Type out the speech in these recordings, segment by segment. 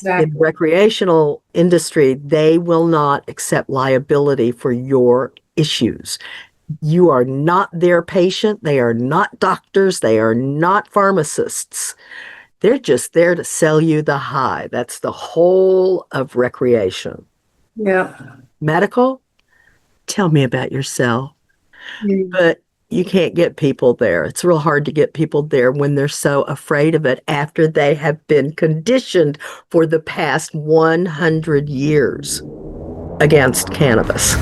In the Exactly. recreational industry, they will not accept liability for your issues. You are not their patient. They are not doctors. They are not pharmacists. They're just there to sell you the high. That's the whole of recreation. Yeah. Medical, tell me about yourself. Mm. But you can't get people there. It's real hard to get people there when they're so afraid of it after they have been conditioned for the past 100 years against cannabis.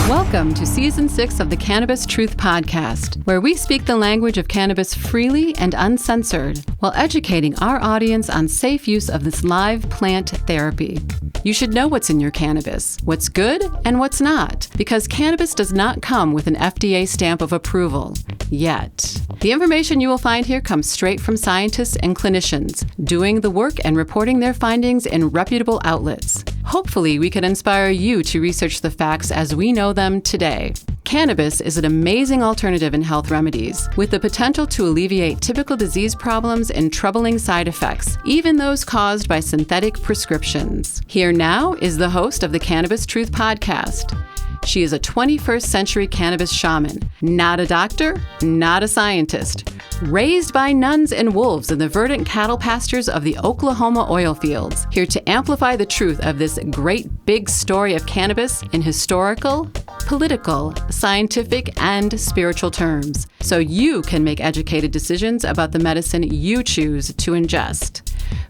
Welcome to Season 6 of the Cannabis Truth Podcast, where we speak the language of cannabis freely and uncensored while educating our audience on safe use of this live plant therapy. You should know what's in your cannabis, what's good and what's not, because cannabis does not come with an FDA stamp of approval, yet. The information you will find here comes straight from scientists and clinicians, doing the work and reporting their findings in reputable outlets. Hopefully, we can inspire you to research the facts as we know them today. Cannabis is an amazing alternative in health remedies, with the potential to alleviate typical disease problems and troubling side effects, even those caused by synthetic prescriptions. Here now is the host of the Cannabis Truth Podcast. She is a 21st century cannabis shaman, not a doctor, not a scientist. Raised by nuns and wolves in the verdant cattle pastures of the Oklahoma oil fields, here to amplify the truth of this great big story of cannabis in historical, political, scientific, and spiritual terms, so you can make educated decisions about the medicine you choose to ingest.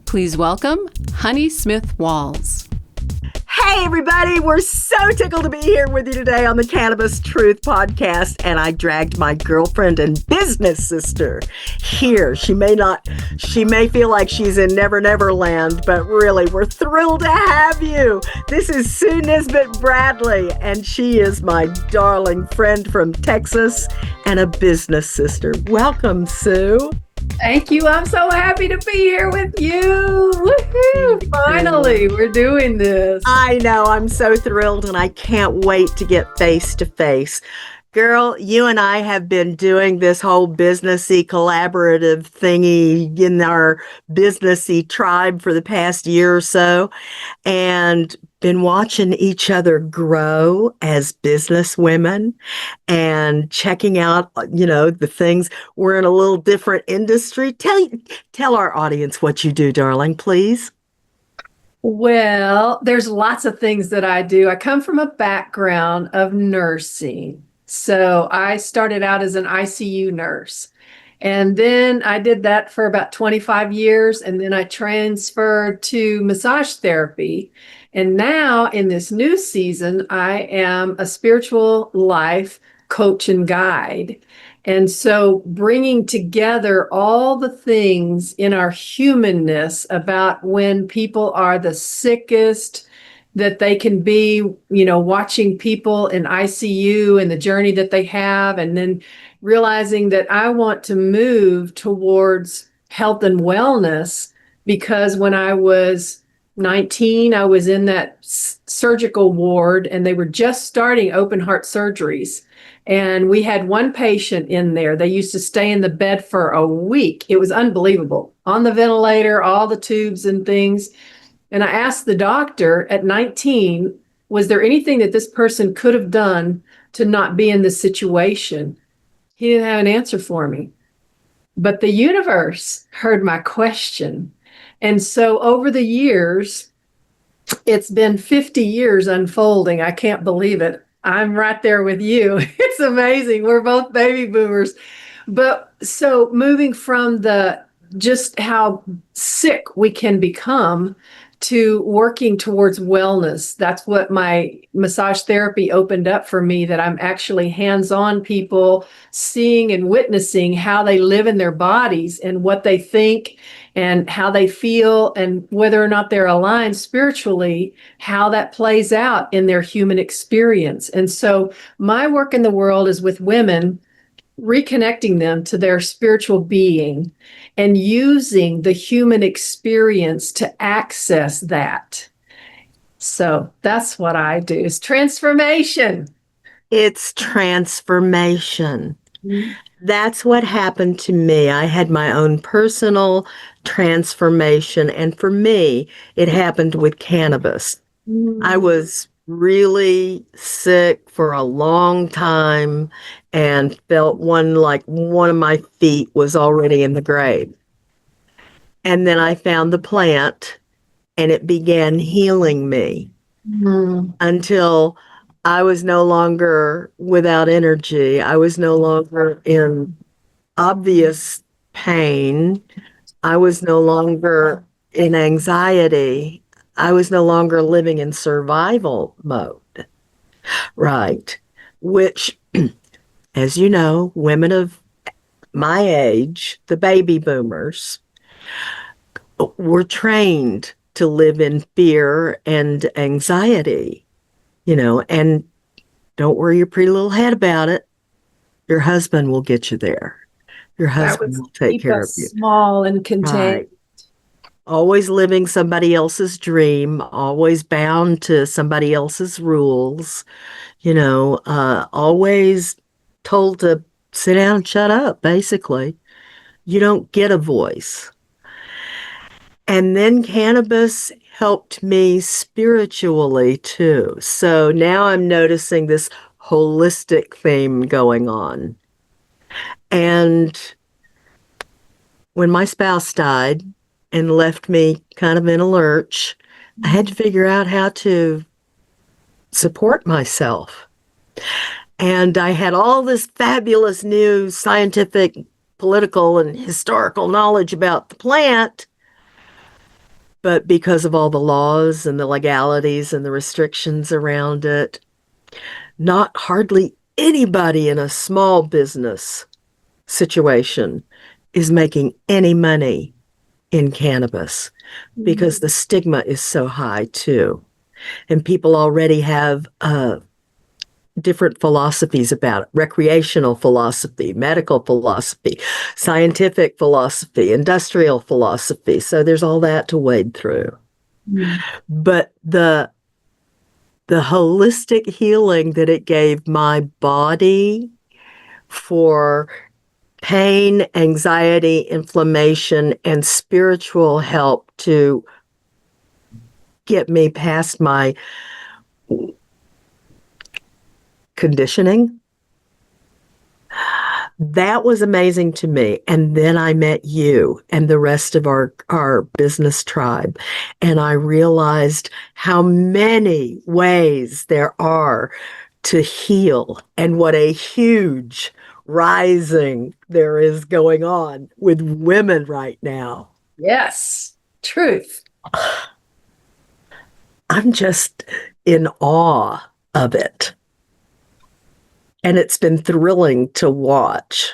Please welcome Honey Smith Walls. Hey, everybody, we're so tickled to be here with you today on the Cannabis Truth Podcast. And I dragged my girlfriend and business sister here. She may feel like she's in Never Never Land, but really, we're thrilled to have you. This is Sue Nisbet Bradley, and she is my darling friend from Texas and a business sister. Welcome, Sue. Thank you. I'm so happy to be here with you. Woohoo! Finally, we're doing this. I know. I'm so thrilled, and I can't wait to get face to face. Girl, you and I have been doing this whole businessy collaborative thingy in our businessy tribe for the past year or so, and been watching each other grow as business women and checking out, the things. We're in a little different industry. Tell our audience what you do, darling, please. Well, there's lots of things that I do. I come from a background of nursing. So I started out as an ICU nurse. And then I did that for about 25 years. And then I transferred to massage therapy. And now in this new season, I am a spiritual life coach and guide. And so bringing together all the things in our humanness about when people are the sickest that they can be, watching people in ICU and the journey that they have, and then realizing that I want to move towards health and wellness, because when I was 19, I was in that surgical ward and they were just starting open heart surgeries. And we had one patient in there. They used to stay in the bed for a week. It was unbelievable. On the ventilator, all the tubes and things. And I asked the doctor at 19, was there anything that this person could have done to not be in this situation? He didn't have an answer for me. But the universe heard my question. And so over the years, it's been 50 years unfolding. I can't believe it. I'm right there with you. It's amazing. We're both baby boomers. But so moving from just how sick we can become to working towards wellness. That's what my massage therapy opened up for me, that I'm actually hands-on people, seeing and witnessing how they live in their bodies and what they think and how they feel, and whether or not they're aligned spiritually, how that plays out in their human experience. And so my work in the world is with women, reconnecting them to their spiritual being and using the human experience to access that. So that's what I do, is transformation. It's transformation. Mm-hmm. That's what happened to me. I had my own personal transformation. And for me, it happened with cannabis. I Mm. was really sick for a long time and felt like one of my feet was already in the grave. And then I found the plant and it began healing me Mm. until I was no longer without energy. I was no longer in obvious pain. I was no longer in anxiety. I was no longer living in survival mode. Right. Which, as you know, women of my age, the baby boomers, were trained to live in fear and anxiety, and don't worry your pretty little head about it. Your husband will get you there. Your That husband was will take keep care of us you. small and contained. Right. Always living somebody else's dream, always bound to somebody else's rules, always told to sit down and shut up, basically. You don't get a voice. And then cannabis helped me spiritually too. So now I'm noticing this holistic theme going on. And when my spouse died and left me kind of in a lurch, I had to figure out how to support myself. And I had all this fabulous new scientific, political, and historical knowledge about the plant. But because of all the laws and the legalities and the restrictions around it, not hardly anybody in a small business situation is making any money in cannabis because the stigma is so high too. And people already have different philosophies about it: recreational philosophy, medical philosophy, scientific philosophy, industrial philosophy. So there's all that to wade through. Mm. But the holistic healing that it gave my body for pain, anxiety, inflammation, and spiritual help to get me past my conditioning, that was amazing to me. And then I met you and the rest of our business tribe. And I realized how many ways there are to heal and what a huge rising there is going on with women right now. Yes, truth. I'm just in awe of it. And it's been thrilling to watch.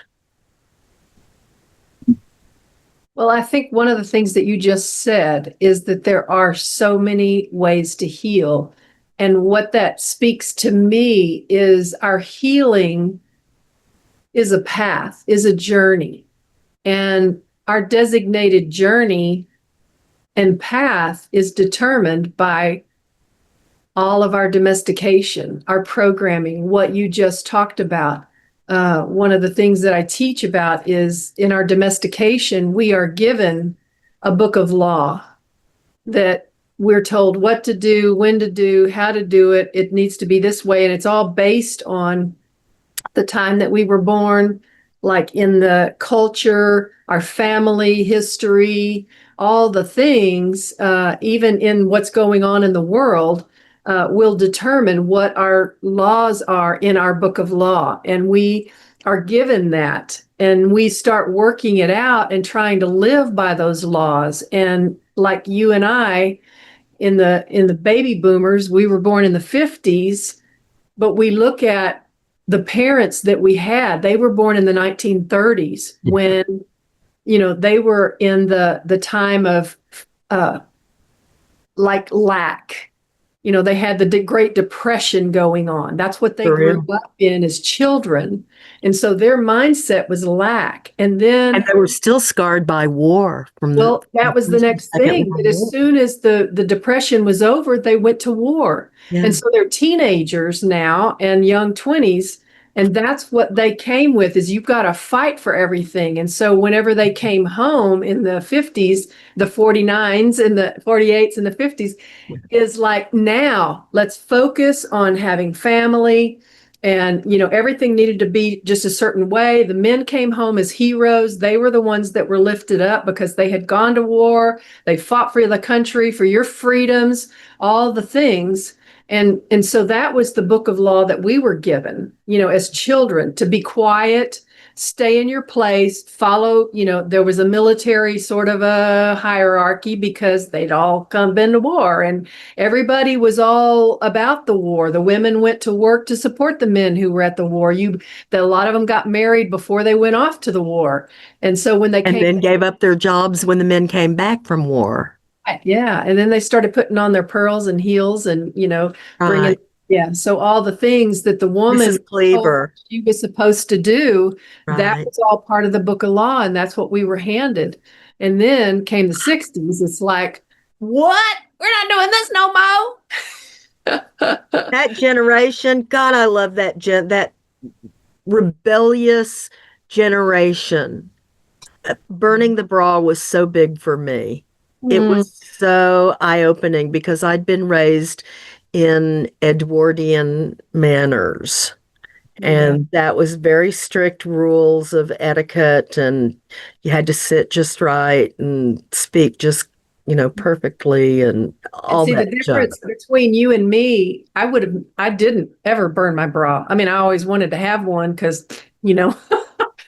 Well, I think one of the things that you just said is that there are so many ways to heal. And what that speaks to me is our healing is a path, is a journey. And our designated journey and path is determined by all of our domestication, our programming, what you just talked about. One of the things that I teach about is in our domestication, we are given a book of law that we're told what to do, when to do, how to do it. It needs to be this way. And it's all based on the time that we were born, like in the culture, our family history, all the things, even in what's going on in the world, will determine what our laws are in our book of law. And we are given that, and we start working it out and trying to live by those laws. And like you and I, in the baby boomers, we were born in the 50s, but we look at the parents that we had. They were born in the 1930s when, they were in the time of like lack. They had the Great Depression going on. That's what they grew up in as children. And so their mindset was lack. And then And they were still scarred by war from that was the next thing. That as soon as the Depression was over, they went to war. Yeah. And so they're teenagers now and young 20s. And that's what they came with, is you've got to fight for everything. And so whenever they came home in the 50s, the 49s and the 48s and the 50s, is like, now let's focus on having family. And, everything needed to be just a certain way. The men came home as heroes. They were the ones that were lifted up because they had gone to war. They fought for the country, for your freedoms, all the things. And so that was the book of law that we were given, as children, to be quiet, stay in your place, follow, there was a military sort of a hierarchy because they'd all been to war, and everybody was all about the war. The women went to work to support the men who were at the war. A lot of them got married before they went off to the war. And so when they then gave up their jobs when the men came back from war. Yeah. And then they started putting on their pearls and heels and, bringing, Right. yeah. So all the things that the woman Mrs. Cleaver. she was supposed to do, that Right. was all part of the book of law. And that's what we were handed. And then came the 60s. It's like, what? We're not doing this no more. That generation, God, I love that rebellious generation. Burning the bra was so big for me. It was so eye-opening because I'd been raised in Edwardian manners. And that was very strict rules of etiquette, and you had to sit just right and speak just, perfectly and all See, that the difference junk. between you and me, I didn't ever burn my bra. I mean, I always wanted to have one because,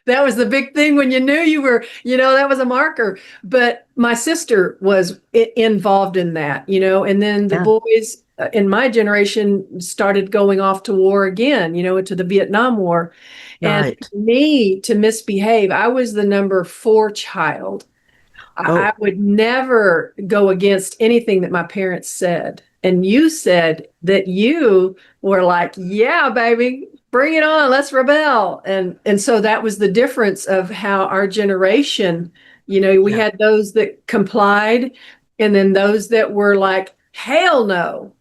that was the big thing when you knew you were, that was a marker. But my sister was involved in that, and then the boys in my generation started going off to war again, into the Vietnam War. Right. And me, to misbehave, I was the number 4 child. I would never go against anything that my parents said. And you said that you were like, yeah, baby, bring it on, let's rebel. And so that was the difference of how our generation, we had those that complied, and then those that were like, hell no.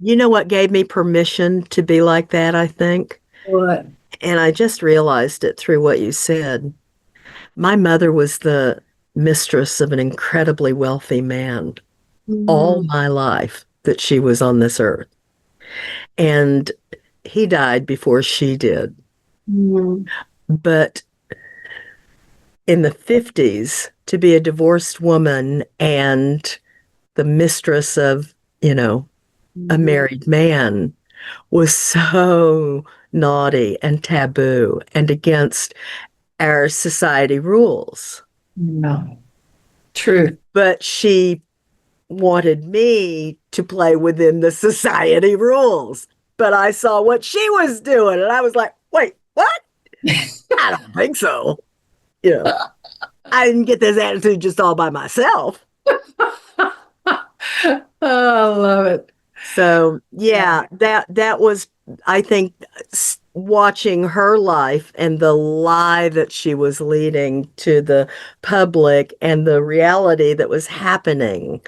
You know what gave me permission to be like that, I think? What? And I just realized it through what you said. My mother was the mistress of an incredibly wealthy man all my life that she was on this earth. And he died before she did. But in the 50s, to be a divorced woman and the mistress of, a married man was so naughty and taboo and against our society rules. No. True. But she wanted me to play within the society rules. But I saw what she was doing, and I was like, wait, what? I don't think so. I didn't get this attitude just all by myself. Oh, I love it. So, that was, I think, watching her life and the lie that she was leading to the public and the reality that was happening.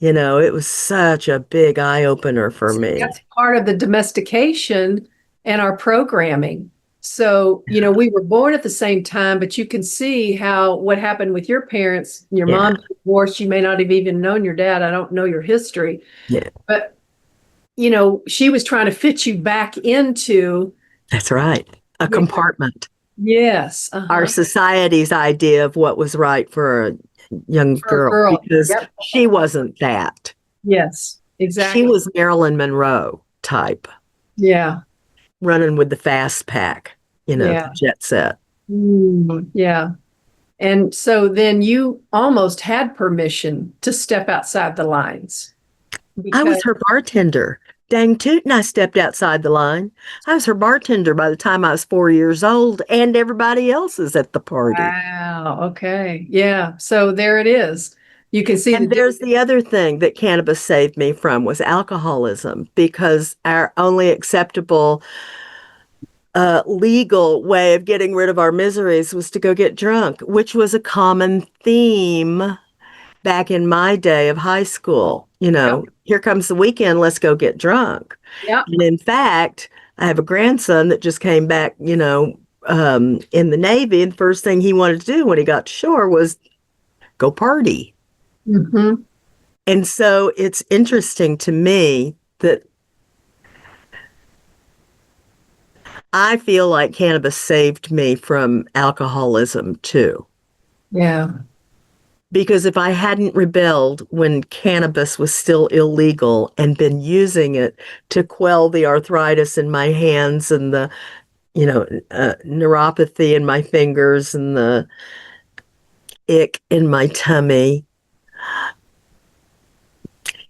It was such a big eye-opener for me. That's part of the domestication and our programming. So, we were born at the same time, but you can see what happened with your parents. Your mom divorced. You may not have even known your dad. I don't know your history. Yeah. But, she was trying to fit you back into. That's right. A compartment. Yes. Our society's idea of what was right for a young girl. Because she wasn't that. Yes, exactly. She was Marilyn Monroe type. Yeah. Running with the fast pack, jet set. Yeah. And so then you almost had permission to step outside the lines. I was her bartender. Dang tootin', I stepped outside the line. I was her bartender by the time I was 4 years old, and everybody else is at the party. Wow. Okay. Yeah. So there it is. You can see. And there's the other thing that cannabis saved me from was alcoholism, because our only acceptable legal way of getting rid of our miseries was to go get drunk, which was a common theme back in my day of high school. Here comes the weekend, let's go get drunk. Yep. And in fact, I have a grandson that just came back, in the Navy, and the first thing he wanted to do when he got to shore was go party. Mm-hmm. And so it's interesting to me that I feel like cannabis saved me from alcoholism too. Yeah. Because if I hadn't rebelled when cannabis was still illegal and been using it to quell the arthritis in my hands and the, neuropathy in my fingers and the ick in my tummy,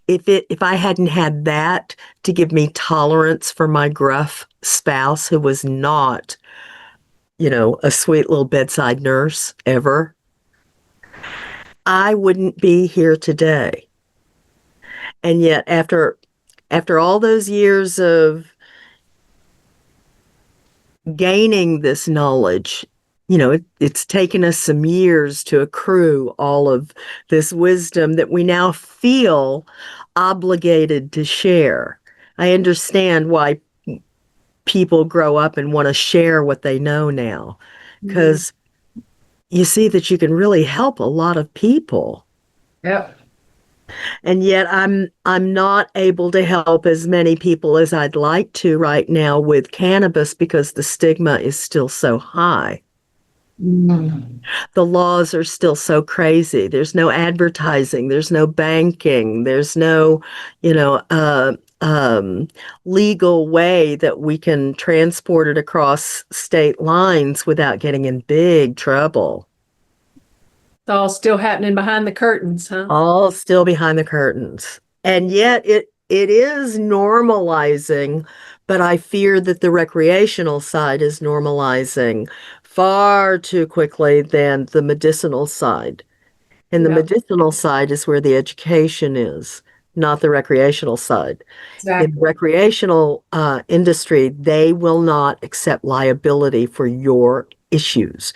if I hadn't had that to give me tolerance for my gruff spouse who was not, a sweet little bedside nurse ever, I wouldn't be here today. And yet after all those years of gaining this knowledge, it's taken us some years to accrue all of this wisdom that we now feel obligated to share. I understand why people grow up and want to share what they know now, because you see that you can really help a lot of people. Yep. And yet I'm not able to help as many people as I'd like to right now with cannabis because the stigma is still so high. Mm. The laws are still so crazy. There's no advertising. There's no banking. There's no, legal way that we can transport it across state lines without getting in big trouble. It's all still happening behind the curtains, huh? All still behind the curtains. And yet it is normalizing, but I fear that the recreational side is normalizing far too quickly than the medicinal side. And the medicinal side is where the education is, not the recreational side. Exactly. In the recreational industry, they will not accept liability for your issues.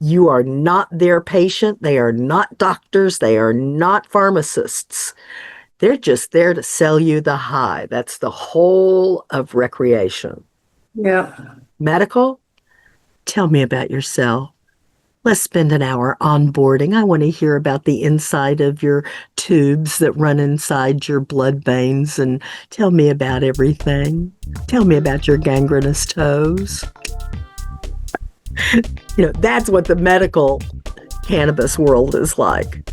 You are not their patient. They are not doctors. They are not pharmacists. They're just there to sell you the high. That's the whole of recreation. Yeah. Medical, tell me about yourself. Let's spend an hour onboarding. I want to hear about the inside of your tubes that run inside your blood veins, and tell me about everything. Tell me about your gangrenous toes. That's what the medical cannabis world is like.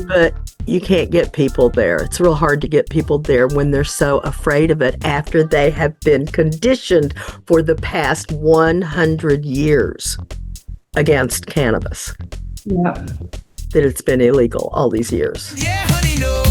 But you can't get people there. It's real hard to get people there when they're so afraid of it after they have been conditioned for the past 100 years against cannabis. Yeah. That it's been illegal all these years. Yeah, honey, no.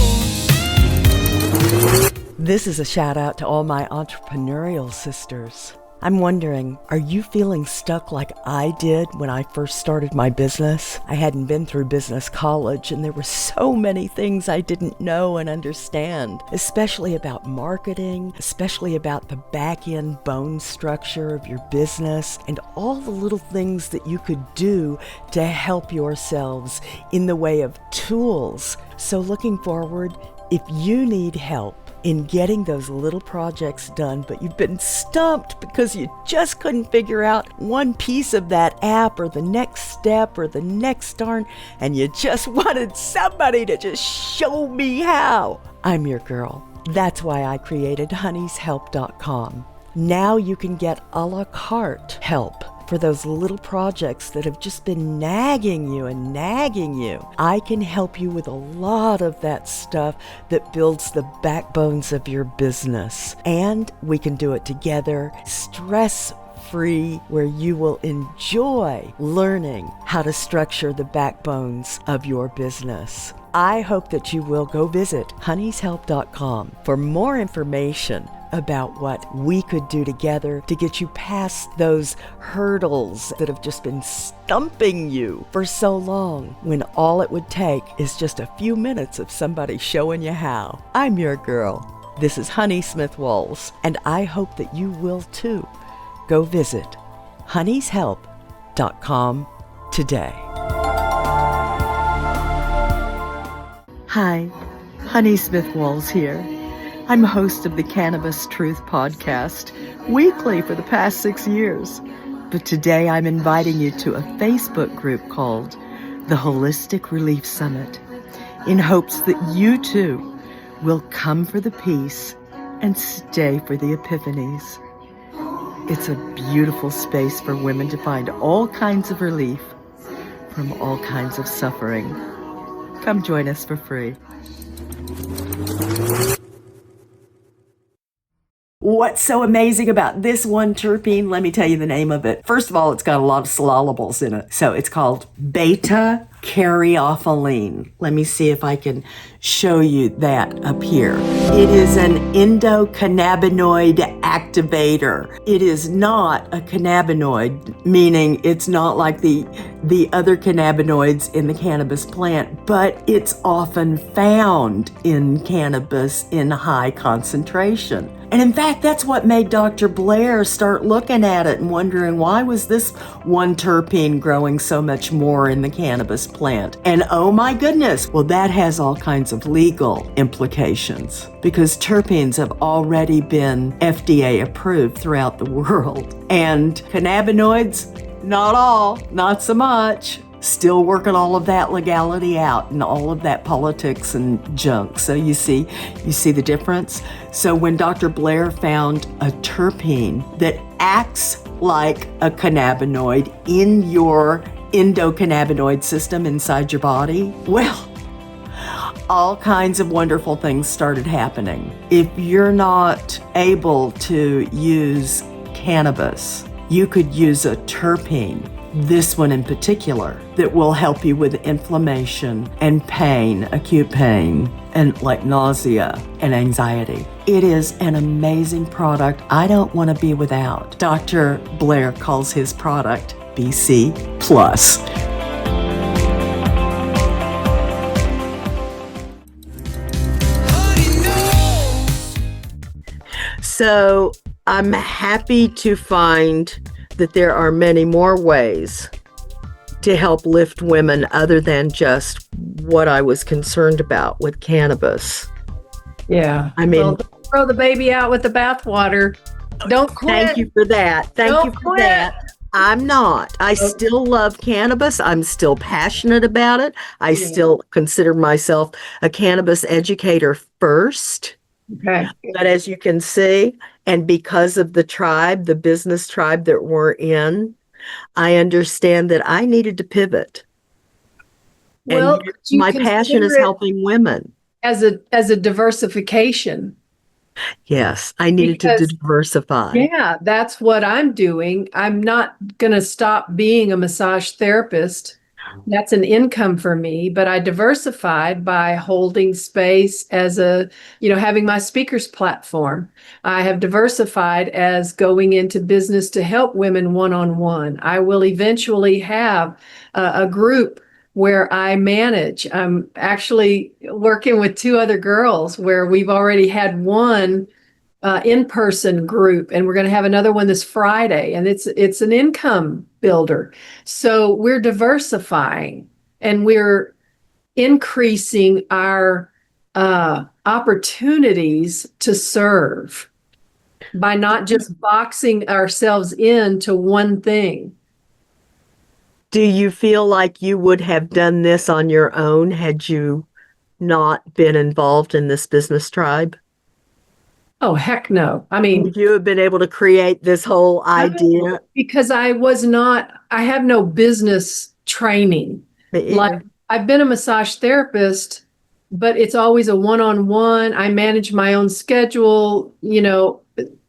This is a shout out to all my entrepreneurial sisters. I'm wondering, are you feeling stuck like I did when I first started my business? I hadn't been through business college, and there were so many things I didn't know and understand, especially about marketing, especially about the back-end bone structure of your business, and all the little things that you could do to help yourselves in the way of tools. So looking forward, if you need help in getting those little projects done, but you've been stumped because you just couldn't figure out one piece of that app or the next step or the next darn, and you just wanted somebody to just show me how. I'm your girl. That's why I created honeyshelp.com. Now you can get a la carte help for those little projects that have just been nagging you. I can help you with a lot of that stuff that builds the backbones of your business. And we can do it together, stress-free, where you will enjoy learning how to structure the backbones of your business. I hope that you will go visit honeyshelp.com for more information about what we could do together to get you past those hurdles that have just been stumping you for so long, when all it would take is just a few minutes of somebody showing you how. I'm your girl. This is Honey Smith Walls, and I hope that you will too. Go visit honeyshelp.com today. Hi, Honey Smith Walls here. I'm host of the Cannabis Truth Podcast, weekly for the past 6 years. But today I'm inviting you to a Facebook group called the Holistic Relief Summit, in hopes that you too will come for the peace and stay for the epiphanies. It's a beautiful space for women to find all kinds of relief from all kinds of suffering. Come join us for free. What's so amazing about this one terpene? Let me tell you the name of it. First of all, it's got a lot of syllables in it. So it's called beta caryophyllene. Let me see if I can show you that up here. It is an endocannabinoid activator. It is not a cannabinoid, meaning it's not like the other cannabinoids in the cannabis plant, but it's often found in cannabis in high concentration. And in fact, that's what made Dr. Blair start looking at it and wondering, why was this one terpene growing so much more in the cannabis plant? And oh my goodness, well, that has all kinds of legal implications because terpenes have already been FDA approved throughout the world. And cannabinoids, not all, not so much. Still working all of that legality out and all of that politics and junk. So you see the difference? So when Dr. Blair found a terpene that acts like a cannabinoid in your endocannabinoid system inside your body, well, all kinds of wonderful things started happening. If you're not able to use cannabis, you could use a terpene, this one in particular, that will help you with inflammation and pain, acute pain, and like nausea and anxiety. It is an amazing product I don't want to be without. Dr. Blair calls his product BC Plus. So I'm happy to find that there are many more ways to help lift women other than just what I was concerned about with cannabis. Yeah. I mean, well, don't throw the baby out with the bathwater. Don't quit. Thank you for that. Thank you for that. I'm not. I still love cannabis. I'm still passionate about it. I still consider myself a cannabis educator first. Okay. But as you can see, and because of the tribe, the business tribe that we're in, I understand that I needed to pivot. Well, and my passion is helping women. As a diversification. Yes, I needed to diversify. Yeah, that's what I'm doing. I'm not going to stop being a massage therapist. That's an income for me, but I diversified by holding space as having my speakers platform. I have diversified as going into business to help women one-on-one. I will eventually have a group where I manage. I'm actually working with 2 other girls where we've already had one in-person group, and we're going to have another one this Friday, and it's an income builder. So we're diversifying and we're increasing our opportunities to serve by not just boxing ourselves into one thing. Do you feel like you would have done this on your own had you not been involved in this business tribe? Oh, heck no. I mean, would you have been able to create this whole idea? Because I have no business training. Like, I've been a massage therapist, but it's always a one-on-one. I manage my own schedule,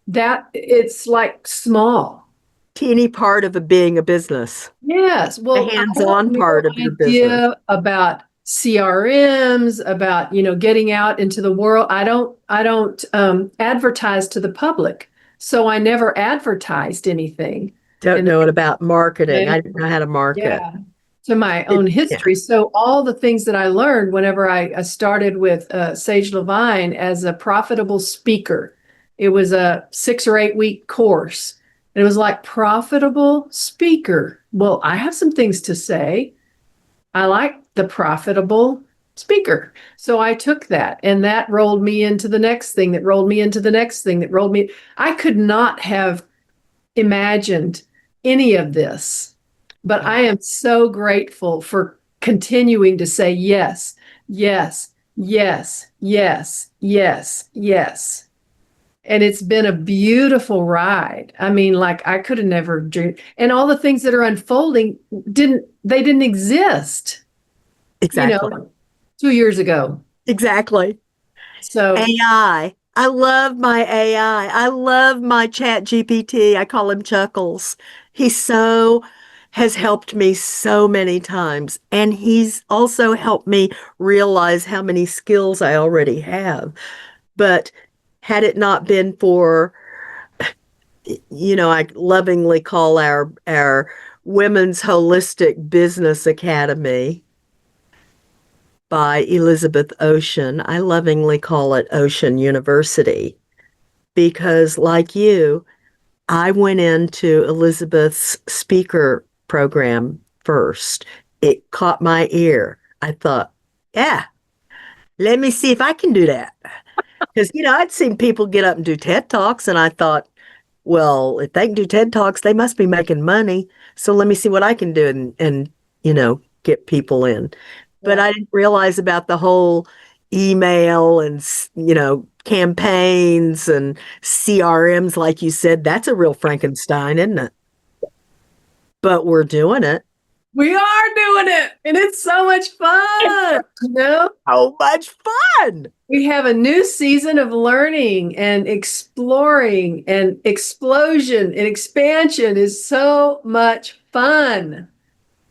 that it's like small. Teeny part of being a business. Yes. Well, the hands-on part of your business. About CRMs, about, getting out into the world. I don't advertise to the public. So I never advertised anything. Don't know it about marketing. I didn't know how to market. Yeah, to my own history. Yeah. So all the things that I learned whenever I started with Sage Levine as a profitable speaker, it was a 6 or 8 week course. And it was like, profitable speaker. Well, I have some things to say. I like the profitable speaker. So I took that, and that rolled me into the next thing, that rolled me into the next thing, that rolled me. I could not have imagined any of this, but I am so grateful for continuing to say yes, yes, yes, yes, yes, yes. And it's been a beautiful ride. I mean, like I could have never dreamed, and all the things that are unfolding didn't exist, Exactly. 2 years ago. Exactly. So AI. I love my AI. I love my chat GPT. I call him Chuckles. He has helped me so many times. And he's also helped me realize how many skills I already have. But had it not been for, I lovingly call our Women's Holistic Business Academy by Elizabeth Ocean. I lovingly call it Ocean University because, like you, I went into Elizabeth's speaker program first. It caught my ear. I thought, yeah, let me see if I can do that. Because, I'd seen people get up and do TED Talks, and I thought, well, if they can do TED Talks, they must be making money. So let me see what I can do and get people in. But I didn't realize about the whole email and, campaigns and CRMs, like you said. That's a real Frankenstein, isn't it? But we're doing it. we are doing it, and it's so much fun. So much fun. We have a new season of learning and exploring, and explosion and expansion is so much fun.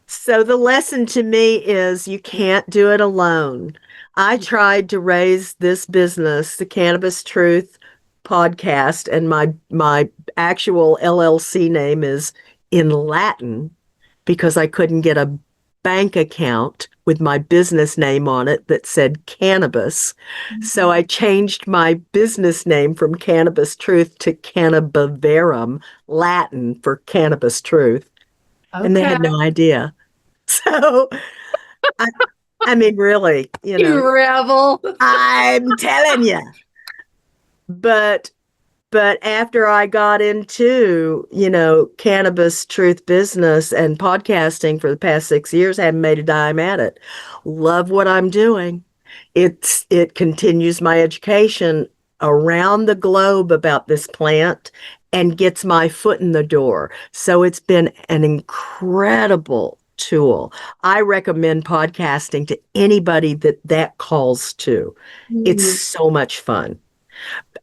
So the lesson to me is you can't do it alone. I tried to raise this business, the Cannabis Truth Podcast, and my actual LLC name is in Latin because I couldn't get a bank account with my business name on it that said cannabis. So I changed my business name from Cannabis Truth to Cannabiverum, Latin for Cannabis Truth. Okay. And they had no idea. So, I mean, really, You rebel. I'm telling you. But after I got into, Cannabis Truth business and podcasting for the past 6 years, I haven't made a dime at it. Love what I'm doing. It continues my education around the globe about this plant and gets my foot in the door. So it's been an incredible tool. I recommend podcasting to anybody that calls to. It's so much fun.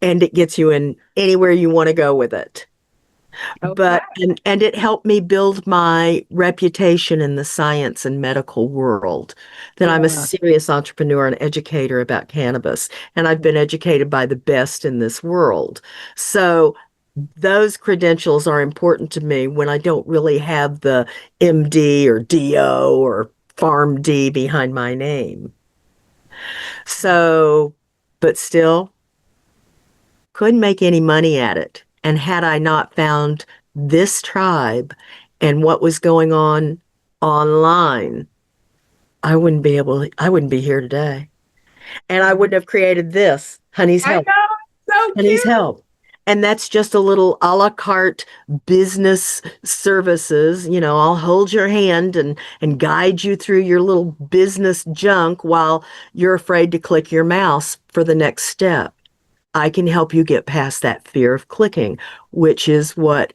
And it gets you in anywhere you want to go with it. Okay. But and it helped me build my reputation in the science and medical world that I'm a serious entrepreneur and educator about cannabis. And I've been educated by the best in this world. So those credentials are important to me when I don't really have the MD or DO or PharmD behind my name. So, but still, couldn't make any money at it. And had I not found this tribe and what was going on online, I wouldn't be here today. And I wouldn't have created this, Honey's Help. I know, so Honey's cute. Help. And that's just a little a la carte business services. I'll hold your hand and guide you through your little business junk while you're afraid to click your mouse for the next step. I can help you get past that fear of clicking, which is what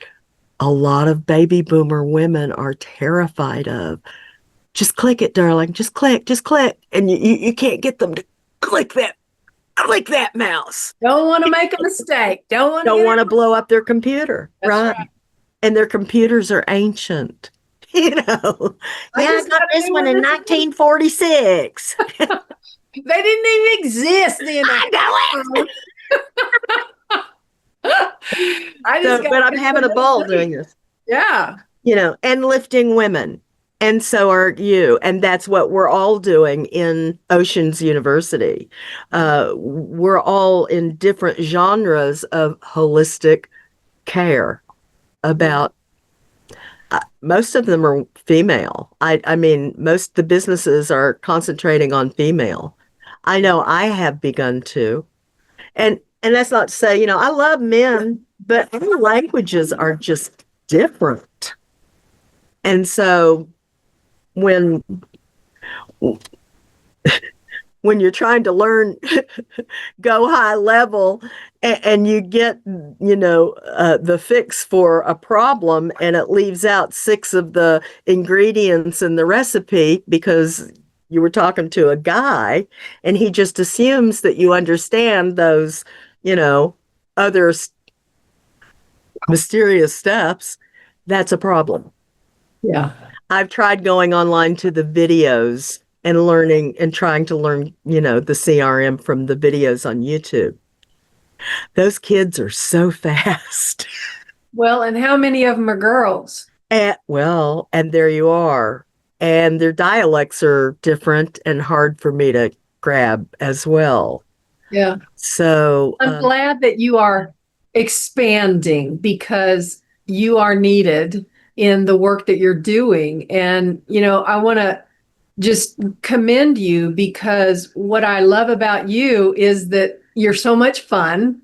a lot of baby boomer women are terrified of. Just click it, darling. Just click. And you can't get them to click that mouse. Don't want to make a mistake. Don't want to blow up their computer. That's right. And their computers are ancient. I got this one in 1946. They didn't even exist then. I know it. But I'm having a ball doing this. Yeah. And lifting women. And so are you. And that's what we're all doing in Oceans University. We're all in different genres of holistic care about Most of them are female. I mean, most the businesses are concentrating on female. I know I have begun to. And that's not to say, I love men, but our languages are just different. And so when when you're trying to learn, go high level, and you get, the fix for a problem, and it leaves out 6 of the ingredients in the recipe because you were talking to a guy, and he just assumes that you understand those, other mysterious steps. That's a problem. Yeah. I've tried going online to the videos and learning and trying to learn, the CRM from the videos on YouTube. Those kids are so fast. Well, and how many of them are girls? And there you are. And their dialects are different and hard for me to grab as well. Yeah. So I'm glad that you are expanding because you are needed in the work that you're doing. And, I want to just commend you because what I love about you is that you're so much fun,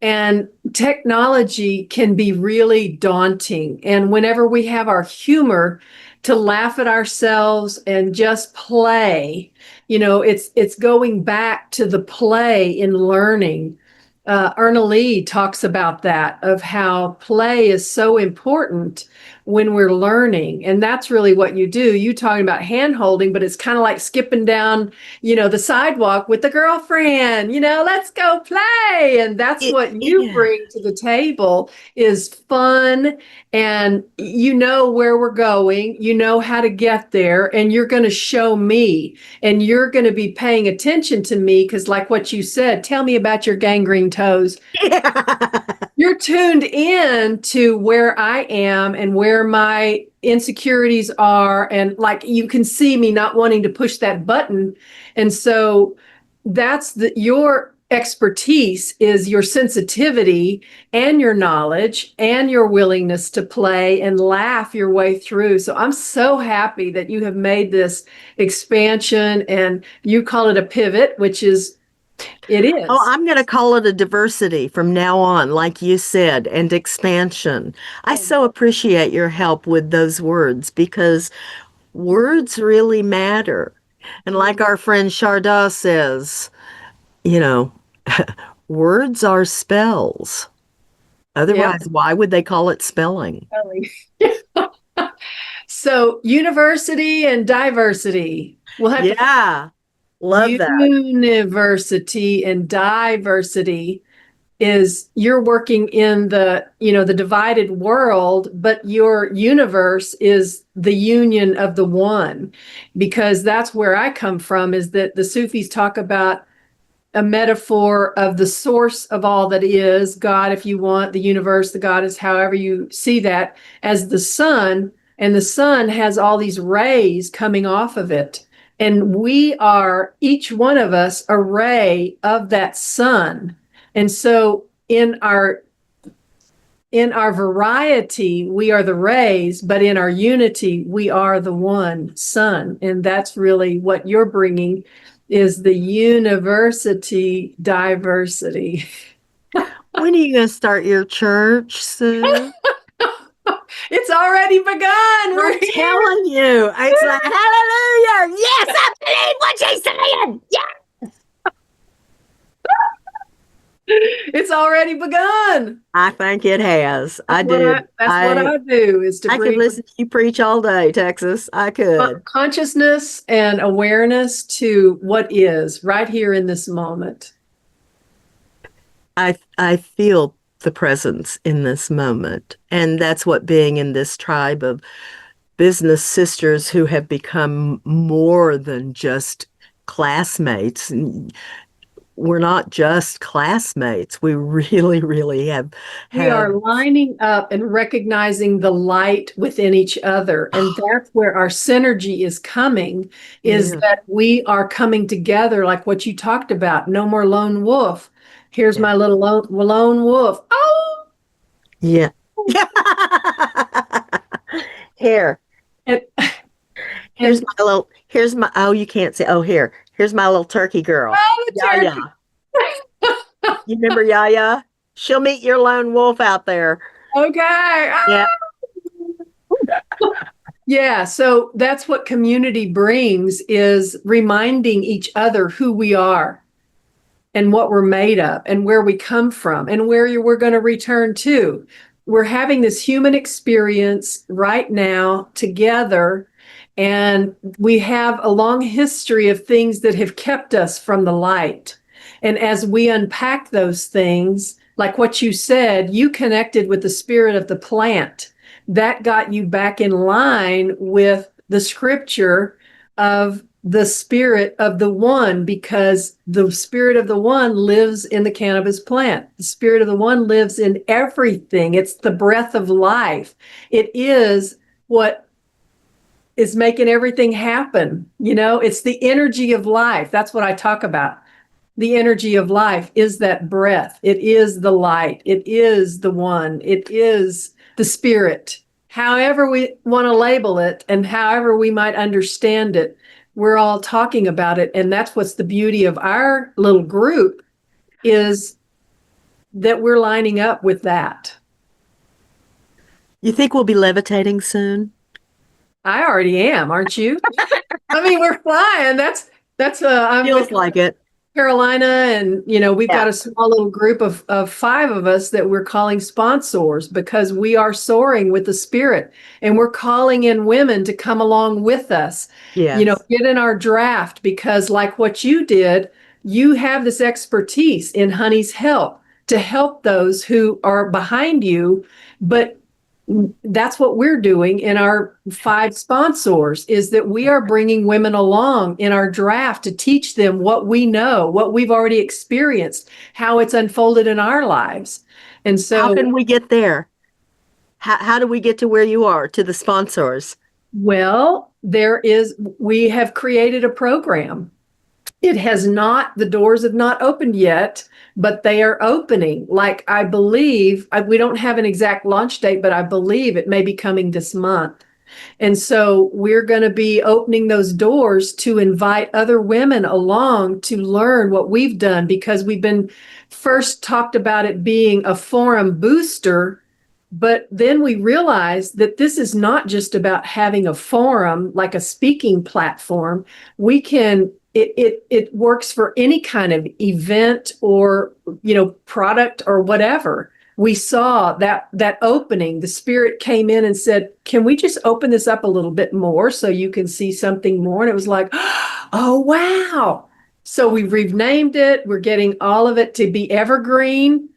and technology can be really daunting. And whenever we have our humor to laugh at ourselves and just play, it's going back to the play in learning. Erna Lee talks about that, of how play is so important when we're learning. And that's really what you do. You talking about hand holding, but it's kind of like skipping down, the sidewalk with the girlfriend, let's go play. And that's what you bring to the table is fun. And you know where we're going, you know how to get there, and you're going to show me, and you're going to be paying attention to me. Because like what you said, tell me about your gangrene toes. You're tuned in to where I am and where my insecurities are. And like, you can see me not wanting to push that button. And so that's your expertise is your sensitivity and your knowledge and your willingness to play and laugh your way through. So I'm so happy that you have made this expansion, and you call it a pivot, which is it is. Oh, I'm going to call it a diversity from now on, like you said, and expansion. I so appreciate your help with those words because words really matter. And like our friend Sharda says, words are spells. Otherwise, why would they call it spelling? So university and diversity. We'll have to love that. University and diversity is you're working in the divided world, but your universe is the union of the one, because that's where I come from, is that the Sufis talk about a metaphor of the source of all that is, God, if you want, the universe, the God is however you see that, as the sun, and the sun has all these rays coming off of it. And we are, each one of us, a ray of that sun. And so in our variety, we are the rays, but in our unity, we are the one sun. And that's really what you're bringing, is the university diversity. When are you going to start your church, Sue? It's already begun. We're telling you. It's like, hallelujah. Yes, I believe what she's saying. Yes. It's already begun. I think it has. That's what I do is to I could listen to you preach all day, Texas. I could. Consciousness and awareness to what is right here in this moment. I feel the presence in this moment. And that's what being in this tribe of business sisters who have become more than just classmates. We're not just classmates. We really, really have. We are lining up and recognizing the light within each other. And that's where our synergy is coming, is that we are coming together, like what you talked about. No more lone wolf. Here's my little lone wolf. Oh! Yeah. Here. And, Here's my little, here's my, oh, you can't see. Oh, here. Here's my little turkey girl. oh, the Yaya. turkey. You remember Yaya? She'll meet your lone wolf out there. Okay. Ah! Yeah. Yeah, so that's what community brings, is reminding each other who we are and what we're made of and where we come from and where we're going to return to. We're having this human experience right now together, and we have a long history of things that have kept us from the light. And as we unpack those things, like what you said, you connected with the spirit of the plant. That got you back in line with the scripture of the spirit of the one, because the spirit of the one lives in the cannabis plant. The spirit of the one lives in everything. It's the breath of life. It is what is making everything happen. You know, it's the energy of life. That's what I talk about. The energy of life is that breath. It is the light. It is the one. It is the spirit. However we want to label it and however we might understand it, we're all talking about it. And that's what's the beauty of our little group, is that we're lining up with that. You think we'll be levitating soon? I already am, aren't you? I mean, we're flying. I'm Feels with like it. Carolina, and we've got a small little group of 5 of us that we're calling sponsors, because we are soaring with the spirit, and we're calling in women to come along with us. Yes. Get in our draft, because like what you did, you have this expertise in Honey's Help to help those who are behind you. But that's what we're doing in our 5 sponsors, is that we are bringing women along in our draft to teach them what we know, what we've already experienced, how it's unfolded in our lives. And so how can we get there? How do we get to where you are, to the sponsors? Well, we have created a program. The doors have not opened yet, but they are opening. Like, I believe, we don't have an exact launch date, but I believe it may be coming this month. And so we're going to be opening those doors to invite other women along to learn what we've done, because we've been first talked about it being a forum booster. But then we realized that this is not just about having a forum, like a speaking platform. It works for any kind of event or, product or whatever. We saw that opening. The spirit came in and said, can we just open this up a little bit more so you can see something more? And it was like, oh, wow. So we've renamed it. We're getting all of it to be evergreen.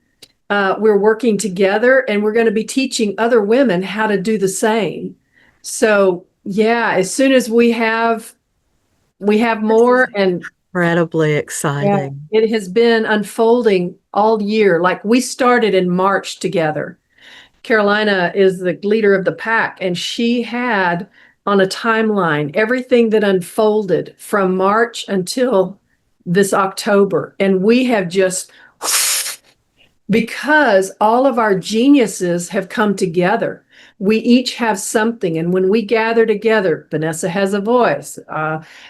We're working together, and we're going to be teaching other women how to do the same. So yeah, as soon as we have more. And incredibly exciting. it has been unfolding all year. Like, we started in March together. Carolina is the leader of the pack, and she had on a timeline everything that unfolded from March until this October. And we have just, because all of our geniuses have come together. We each have something. And when we gather together, Vanessa has a voice.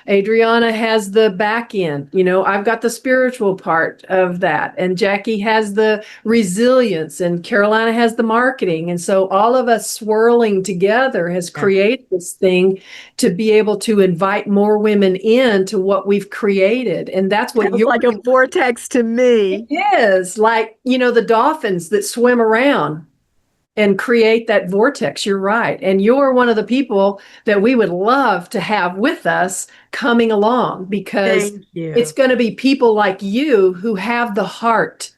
Adriana has the back end. I've got the spiritual part of that. And Jackie has the resilience, and Carolina has the marketing. And so all of us swirling together has created this thing to be able to invite more women into what we've created. And that's what you're like a vortex to me. It is like, the dolphins that swim around and create that vortex. You're right. And you're one of the people that we would love to have with us coming along, because it's going to be people like you who have the heart.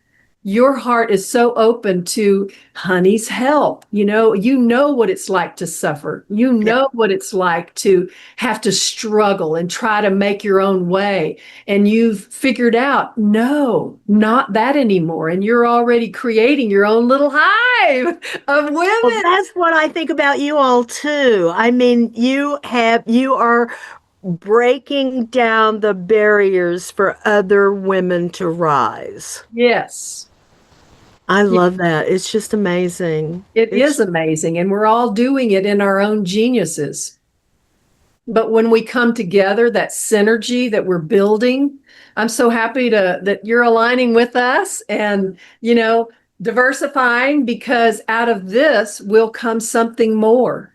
Your heart is so open to Honey's Help. You know what it's like to suffer. You know what it's like to have to struggle and try to make your own way. And you've figured out, no, not that anymore. And you're already creating your own little hive of women. Well, that's what I think about you all too. I mean, you are breaking down the barriers for other women to rise. Yes. I love that. It's just amazing. It It's is amazing, and we're all doing it in our own geniuses. But when we come together, that synergy that we're building, I'm so happy that you're aligning with us and, diversifying, because out of this will come something more.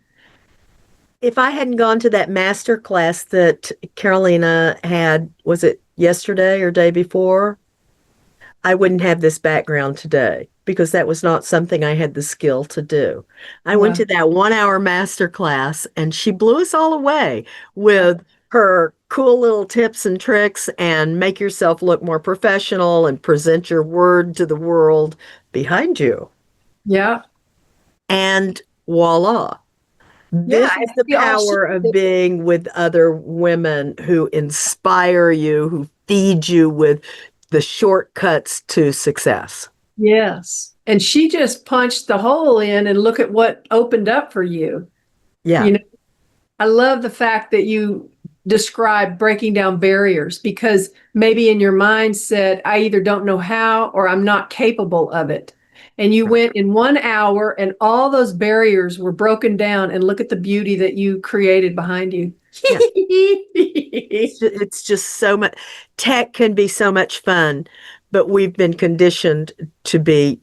if I hadn't gone to that master class that Carolina had, was it yesterday or day before? I wouldn't have this background today because that was not something I had the skill to do. I went Wow. to that 1 hour master class and she blew us all away with her cool little tips and tricks and make yourself look more professional and present your word to the world behind you. Yeah. And voila. Yeah. This is And the we all power of should. being with other women who inspire you, who feed you with the shortcuts to success. Yes. And she just punched the hole in and look at what opened up for you. Yeah. You know, I love the fact that you describe breaking down barriers, because maybe in your mind said, I either don't know how or I'm not capable of it. And you went in 1 hour and all those barriers were broken down, and look at the beauty that you created behind you. Yeah. It's just so much. Tech can be so much fun, but we've been conditioned to be,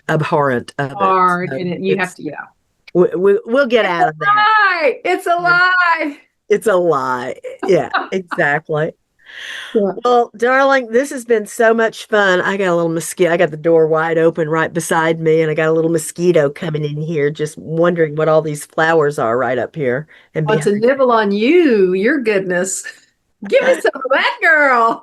abhorrent of it. Hard, So and you have to, yeah. we'll get out of that. Lie. It's a lie. It's a lie. Yeah, exactly. Yeah. Well, darling, this has been so much fun. I got a little mosquito. I got the door wide open right beside me, and I got a little mosquito coming in here, just wondering what all these flowers are right up here and Want to behind. nibble on you, your goodness. Give me some of that, girl.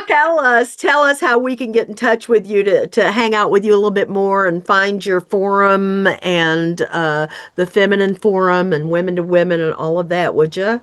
Tell us how we can get in touch with you to hang out with you a little bit more and find your forum and the feminine forum and women to women and all of that, would you?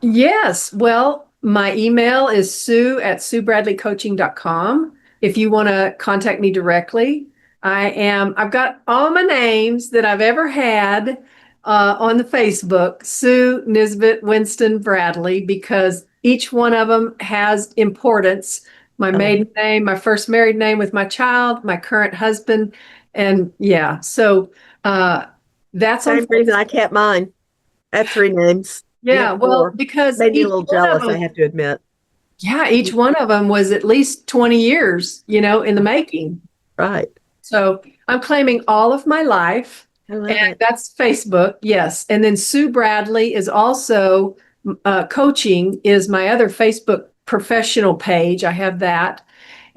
Yes. Well, my email is sue@suebradleycoaching.com. If you want to contact me directly, I've got all my names that I've ever had on the Facebook, Sue Nisbet Winston Bradley, because each one of them has importance. My maiden name, my first married name with my child, my current husband. And yeah, so that's on Same reason I kept mine. I have 3 names. You Yeah, have well, 4. because Made me a each little one of jealous, I them, have to admit. yeah, each one of them was at least 20 years, in the making. Right. So I'm claiming all of my life, I love and it. that's Facebook, yes. And then Sue Bradley is also coaching is my other Facebook professional page. I have that.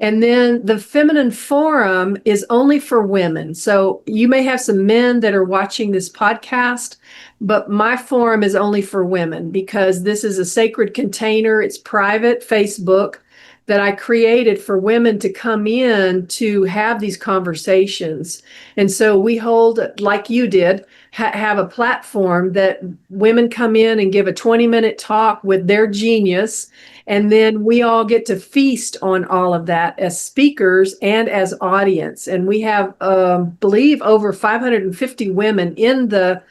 And then the Feminine Forum is only for women. So you may have some men that are watching this podcast, but my forum is only for women because this is a sacred container. It's private Facebook that I created for women to come in to have these conversations. And so we hold, like you did, have a platform that women come in and give a 20-minute talk with their genius. And then we all get to feast on all of that as speakers and as audience. And we have, believe, over 550 women in the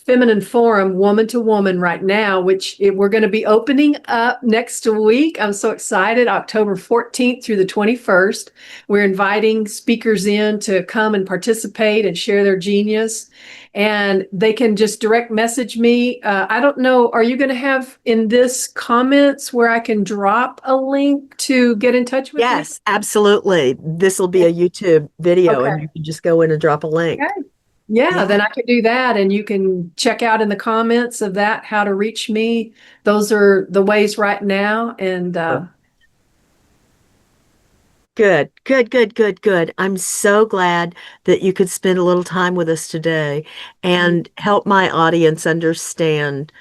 Feminine Forum, woman to woman, right now, which we're going to be opening up next week. I'm so excited. October 14th through the 21st. We're inviting speakers in to come and participate and share their genius. And they can just direct message me. I don't know, are you going to have in this comments where I can drop a link to get in touch with me? Yes, absolutely. This will be a YouTube video Okay. and you can just go in and drop a link. Okay. Yeah, Yeah. then I can do that, and you can check out in the comments of that how to reach me. Those are the ways right now. And Good, good, good, good, good. I'm so glad that you could spend a little time with us today and help my audience understand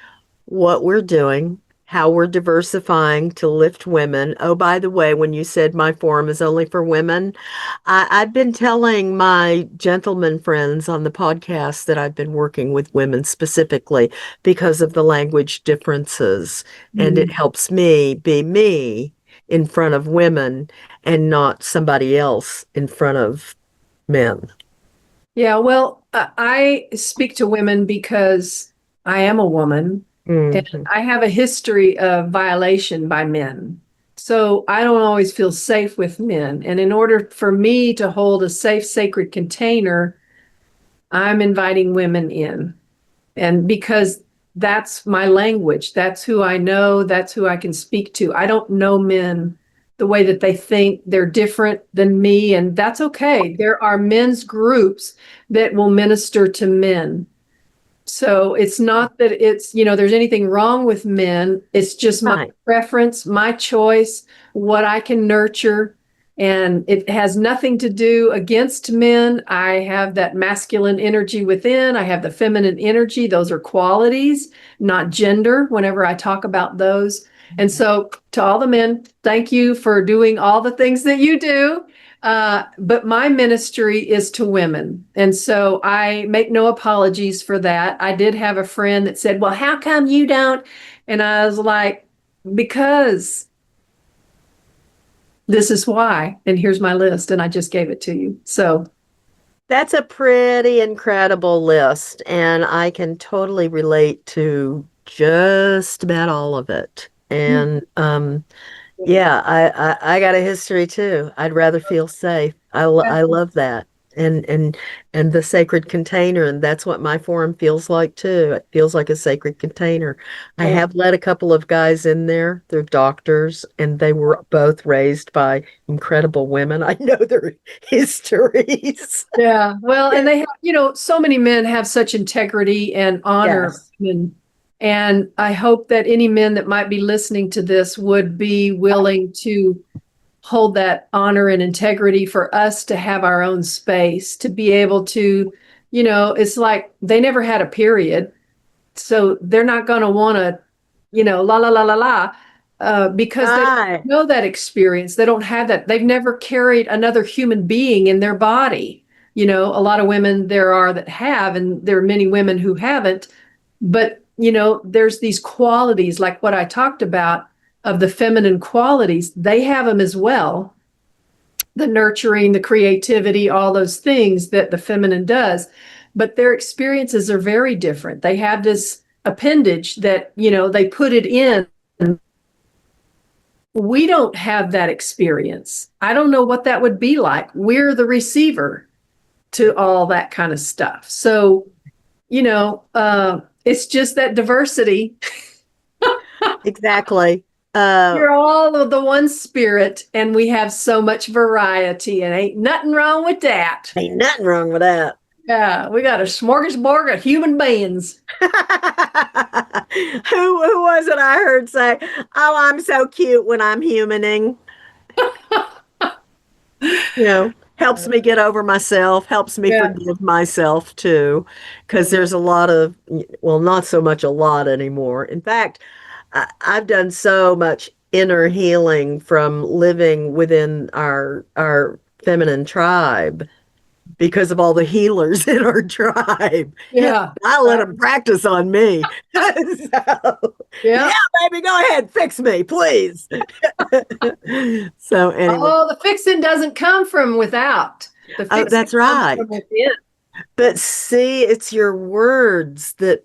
what we're doing, how we're diversifying to lift women. Oh, by the way, when you said my forum is only for women, I've been telling my gentleman friends on the podcast that I've been working with women specifically because of the language differences, and it helps me be me in front of women and not somebody else in front of men. yeah, well, I speak to women because I am a woman, and Mhm. I have a history of violation by men. So I don't always feel safe with men. And in order for me to hold a safe, sacred container, I'm inviting women in. And because that's my language, that's who I know, that's who I can speak to. I don't know men the way that they think. They're different than me, and that's okay. There are men's groups that will minister to men. So it's not that there's anything wrong with men. It's just my Right. preference, my choice, what I can nurture. And it has nothing to do against men. I have that masculine energy within. I have the feminine energy. Those are qualities, not gender, whenever I talk about those. And so to all the men, thank you for doing all the things that you do. But my ministry is to women. And so I make no apologies for that. I did have a friend that said, well, how come you don't? And I was like, because this is why. And here's my list. And I just gave it to you. So That's a pretty incredible list, and I can totally relate to just about all of it. And yeah, I got a history too. I'd rather feel safe. I love that. And the sacred container, and that's what my forum feels like too. It feels like a sacred container. I have let a couple of guys in there. They're doctors, and they were both raised by incredible women. I know their histories. yeah, well, and they have, so many men have such integrity and honor. Yes. And I hope that any men that might be listening to this would be willing to hold that honor and integrity for us to have our own space, to be able to, it's like they never had a period. So they're not going to want to, la, la, la, la, la, because they Right. don't know that experience. They don't have that. They've never carried another human being in their body. A lot of women there are that have, and there are many women who haven't. But, there's these qualities like what I talked about of the feminine qualities. They have them as well. The nurturing, the creativity, all those things that the feminine does. But their experiences are very different. They have this appendage that, they put it in. We don't have that experience. I don't know what that would be like. We're the receiver to all that kind of stuff. So, it's just that diversity. Exactly. You're all of the one spirit, and we have so much variety, and ain't nothing wrong with that. Ain't nothing wrong with that. Yeah, we got a smorgasbord of human beings. Who was it I heard say, "Oh, I'm so cute when I'm humaning." Helps me get over myself, helps me forgive myself too, because there's a lot of, well, not so much a lot anymore. In fact, I've done so much inner healing from living within our feminine tribe because of all the healers in our tribe. Yeah. I let them practice on me. Yeah, Baby, go ahead, fix me, please. So anyway. Oh, the fixing doesn't come from without. The fixing That's right. comes from within. But see, it's your words that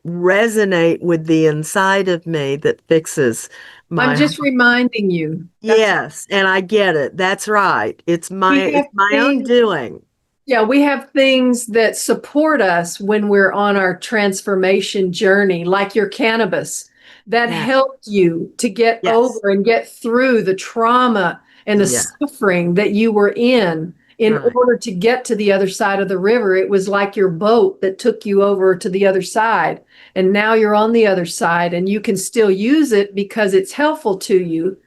resonate with the inside of me that fixes my I'm just reminding you. Yes, and I get it. That's right. It's my own doing. Yeah, we have things that support us when we're on our transformation journey, like your cannabis, that helped you to get over and get through the trauma and the suffering that you were in order to get to the other side of the river. It was like your boat that took you over to the other side. And now you're on the other side, and you can still use it because it's helpful to you.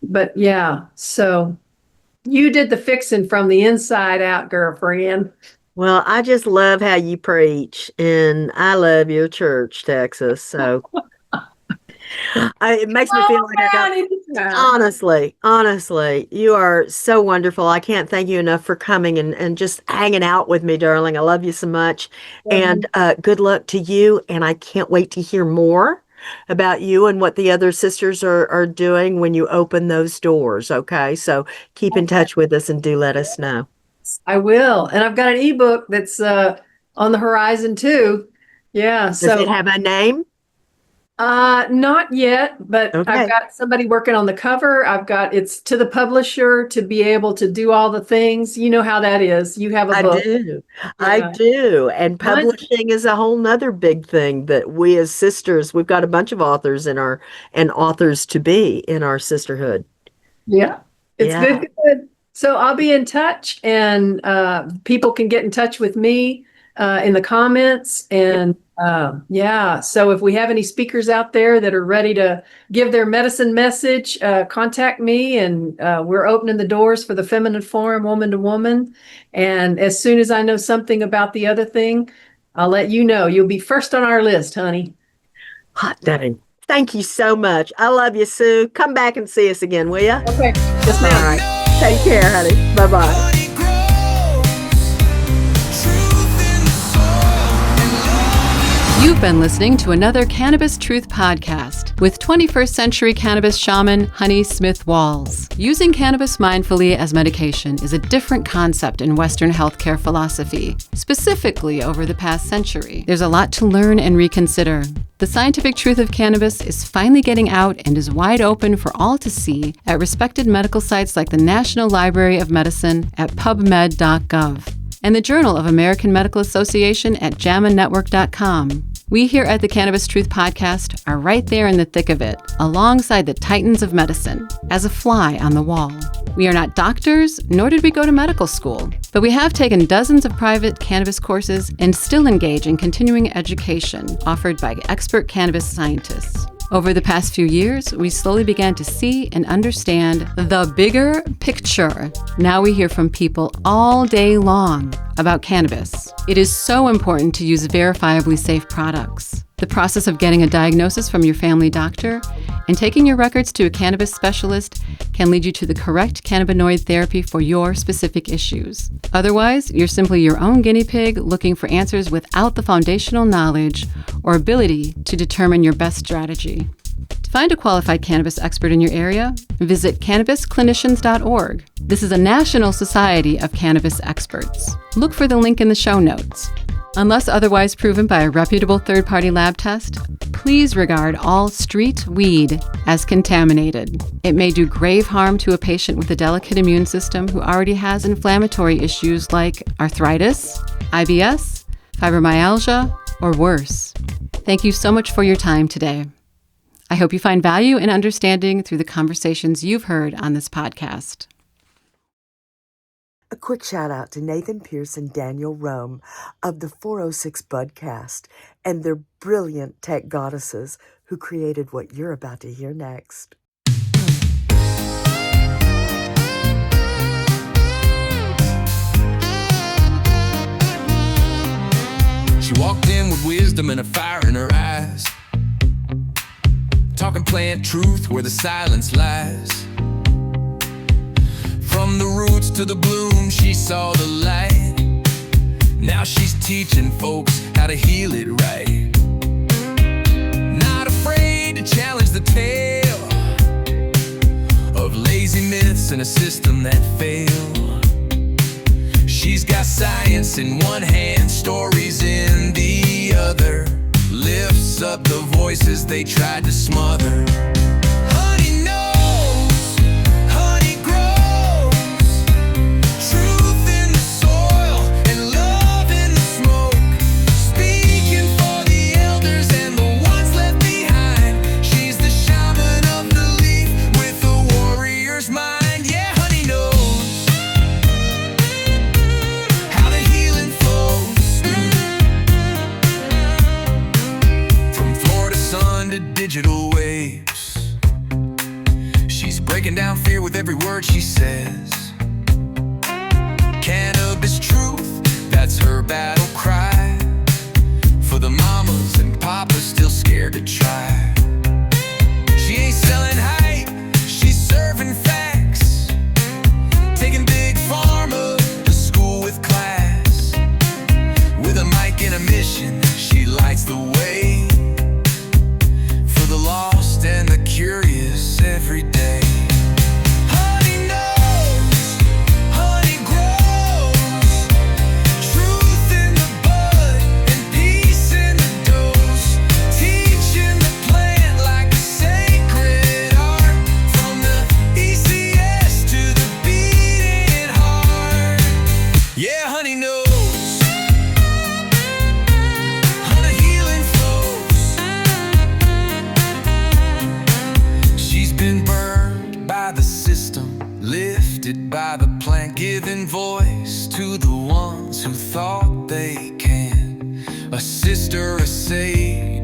But yeah, so you did the fixing from the inside out, girlfriend. Well, I just love how you preach, and I love your church, Texas. So it makes me feel like honestly, you are so wonderful. I can't thank you enough for coming and just hanging out with me, darling. I love you so much. And good luck to you. And I can't wait to hear more about you and what the other sisters are doing when you open those doors. Okay. So keep in touch with us and do let us know. I will. And I've got an ebook that's on the horizon too. Yeah. Does it have a name? Not yet, but Okay. I've got somebody working on the cover. It's to the publisher to be able to do all the things. You know how that is. You have a I book. do. I Yeah. do. And Once, publishing is a whole nother big thing that we as sisters, we've got a bunch of authors and authors to be in our sisterhood. yeah, it's Yeah. good. So I'll be in touch, and people can get in touch with me in the comments. And yeah, so if we have any speakers out there that are ready to give their medicine message, contact me, and we're opening the doors for the Feminine Forum, woman to woman. And as soon as I know something about the other thing, I'll let you know. You'll be first on our list, honey. Hot dang. Thank you so much. I love you, Sue. Come back and see us again, will you? Okay. Yes, All ma'am. right. Take care, honey. Bye-bye. You've been listening to another Cannabis Truth Podcast with 21st century cannabis shaman Honey Smith Walls. Using cannabis mindfully as medication is a different concept in Western healthcare philosophy, specifically over the past century. There's a lot to learn and reconsider. The scientific truth of cannabis is finally getting out and is wide open for all to see at respected medical sites like the National Library of Medicine at pubmed.gov and the Journal of American Medical Association at JAMAnetwork.com. We here at the Cannabis Truth Podcast are right there in the thick of it, alongside the titans of medicine, as a fly on the wall. We are not doctors, nor did we go to medical school, but we have taken dozens of private cannabis courses and still engage in continuing education offered by expert cannabis scientists. Over the past few years, we slowly began to see and understand the bigger picture. Now we hear from people all day long about cannabis. It is so important to use verifiably safe products. The process of getting a diagnosis from your family doctor and taking your records to a cannabis specialist can lead you to the correct cannabinoid therapy for your specific issues. Otherwise, you're simply your own guinea pig looking for answers without the foundational knowledge or ability to determine your best strategy. To find a qualified cannabis expert in your area, visit cannabisclinicians.org. This is a national society of cannabis experts. Look for the link in the show notes. Unless otherwise proven by a reputable third-party lab test, please regard all street weed as contaminated. It may do grave harm to a patient with a delicate immune system who already has inflammatory issues like arthritis, IBS, fibromyalgia, or worse. Thank you so much for your time today. I hope you find value and understanding through the conversations you've heard on this podcast. A quick shout out to Nathan Pierce and Daniel Rome of the 406 Budcast and their brilliant tech goddesses who created what you're about to hear next. She walked in with wisdom and a fire in her eyes, talking plant truth where the silence lies. From the roots to the bloom, she saw the light. Now she's teaching folks how to heal it right. Not afraid to challenge the tale of lazy myths and a system that failed. She's got science in one hand, stories in the other. Lifts up the voices they tried to smother. Honey knows, honey grows. Truth in the soil and love in the smoke. Speaking for the elders and the ones left behind. She's the shaman of the leaf with a warrior's mind. Yeah, honey knows how the healing flows. From Florida sun to digital waves, she's breaking down fear with every word she says. Cannabis truth, that's her battle cry. For the mamas and papas still scared to try. She ain't selling hype, she's serving facts. Taking big pharma to school with class. With a mic and a mission, she lights the way for the lost and the curious every day. Honey knows, honey grows. Truth in the bud and peace in the dose. Teaching the plant lifted by the plant, giving voice to the ones who thought they can. A sister, a sage,